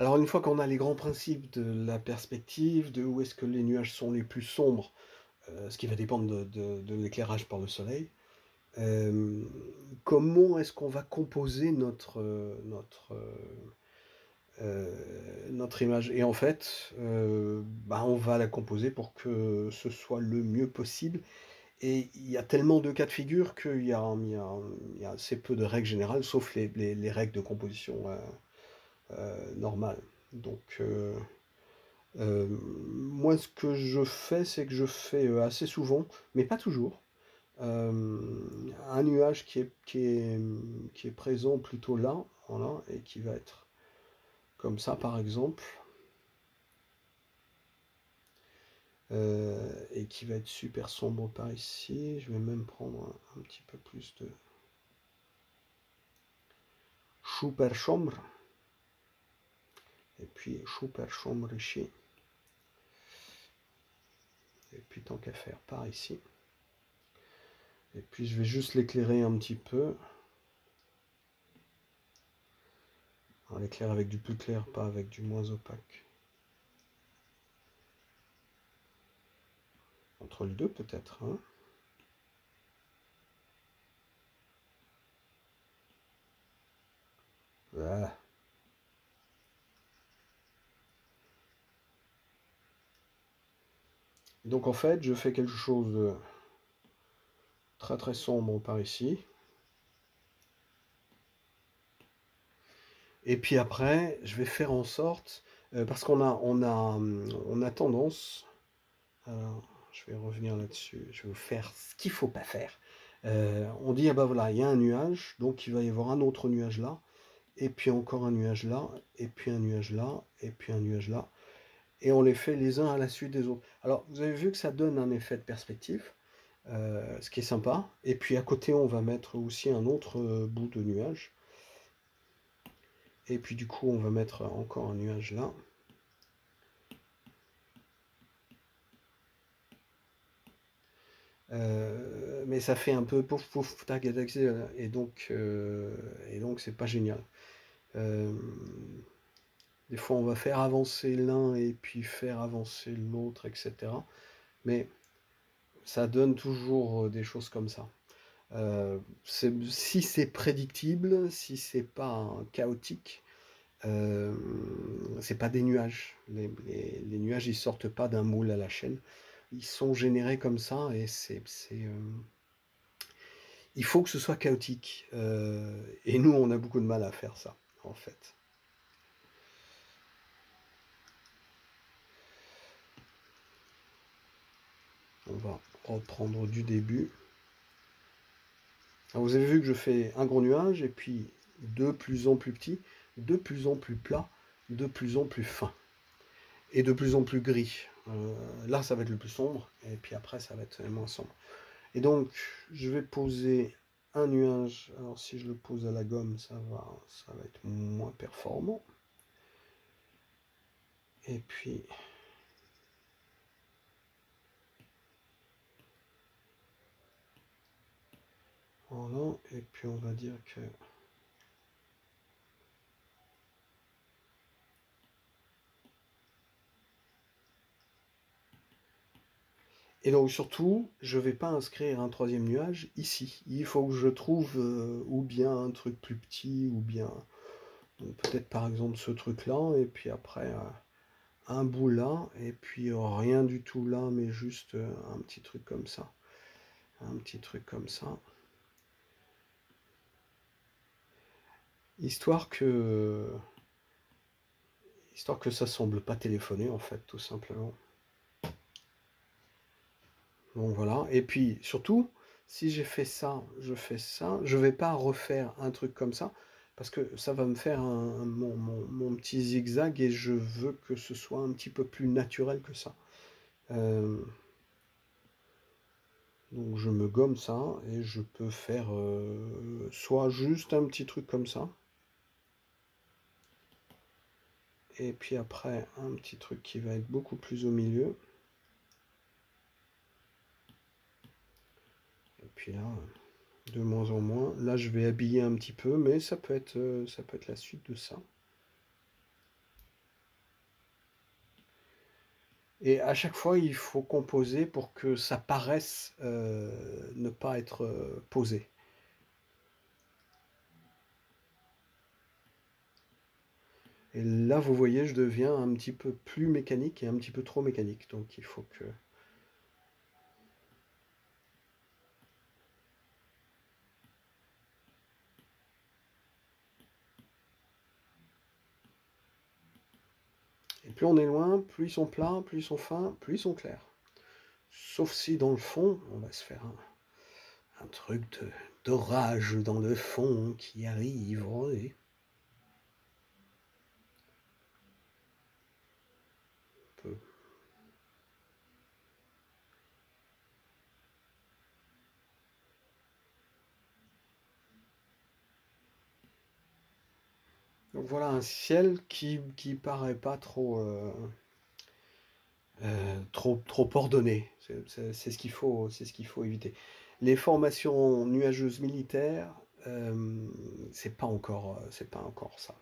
Alors une fois qu'on a les grands principes de la perspective, de où est-ce que les nuages sont les plus sombres, ce qui va dépendre de l'éclairage par le soleil, euh, comment est-ce qu'on va composer notre image? Et en fait, bah, on va la composer pour que ce soit le mieux possible. Et il y a tellement de cas de figure qu'il y a assez peu de règles générales, sauf les règles de composition normales. Donc, moi, ce que je fais, c'est que je fais assez souvent, mais pas toujours, un nuage qui est présent plutôt là, voilà, et qui va être comme ça, par exemple, et qui va être super sombre par ici. Je vais même prendre un petit peu plus de super sombre, et puis super sombre ici, et puis tant qu'à faire par ici. Et puis je vais juste l'éclairer un petit peu. On l'éclaire avec du plus clair, pas avec du moins opaque. Entre les deux peut-être, hein. Voilà. Donc en fait, je fais quelque chose de très très sombre par ici. Et puis après, je vais faire en sorte, parce on a tendance, alors je vais revenir là-dessus, je vais vous faire ce qu'il ne faut pas faire. On dit, ah bah voilà, il y a un nuage, donc il va y avoir un autre nuage là, et puis encore un nuage là, et puis un nuage là, et puis un nuage là. Et on les fait les uns à la suite des autres. Alors, vous avez vu que ça donne un effet de perspective, ce qui est sympa. Et puis à côté, on va mettre aussi un autre bout de nuage. Et puis du coup, on va mettre encore un nuage là. Mais ça fait un peu pouf pouf tac tac, et donc c'est pas génial. Euh, des fois, on va faire avancer l'un et puis faire avancer l'autre, etc. Mais ça donne toujours des choses comme ça. Si c'est prédictible, si c'est pas chaotique, euh, c'est pas des nuages. Les nuages, ils sortent pas d'un moule à la chaîne. Ils sont générés comme ça et il faut que ce soit chaotique. Et nous, on a beaucoup de mal à faire ça, en fait. On va reprendre du début. Alors, vous avez vu que je fais un gros nuage et puis de plus en plus petit, de plus en plus plat, de plus en plus fin et de plus en plus gris. Là, ça va être le plus sombre et puis après, ça va être moins sombre. Et donc, je vais poser un nuage. Alors, si je le pose à la gomme, ça va être moins performant. Et puis, voilà. Et puis, on va dire que et donc surtout, je ne vais pas inscrire un troisième nuage ici. Il faut que je trouve ou bien un truc plus petit, ou bien peut-être par exemple ce truc-là, et puis après un bout là, et puis rien du tout là, mais juste un petit truc comme ça. Un petit truc comme ça. Histoire que, histoire que ça semble pas téléphoner en fait, tout simplement. Donc voilà. Et puis surtout, si j'ai fait ça, je fais ça, je vais pas refaire un truc comme ça, parce que ça va me faire mon petit zigzag et je veux que ce soit un petit peu plus naturel que ça. Euh, donc je me gomme ça et je peux faire soit juste un petit truc comme ça, et puis après un petit truc qui va être beaucoup plus au milieu. Et puis là, de moins en moins. Là, je vais habiller un petit peu, mais ça peut être la suite de ça. Et à chaque fois, il faut composer pour que ça paraisse ne pas être posé. Et là, vous voyez, je deviens un petit peu plus mécanique et un petit peu trop mécanique. Donc il faut que... Et plus on est loin, plus ils sont plats, plus ils sont fins, plus ils sont clairs. Sauf si dans le fond, on va se faire un truc d'orage dans le fond qui arrive. Oui. Peu. Donc voilà un ciel qui paraît pas trop ordonné. C'est ce qu'il faut éviter. Les formations nuageuses militaires, c'est pas encore ça.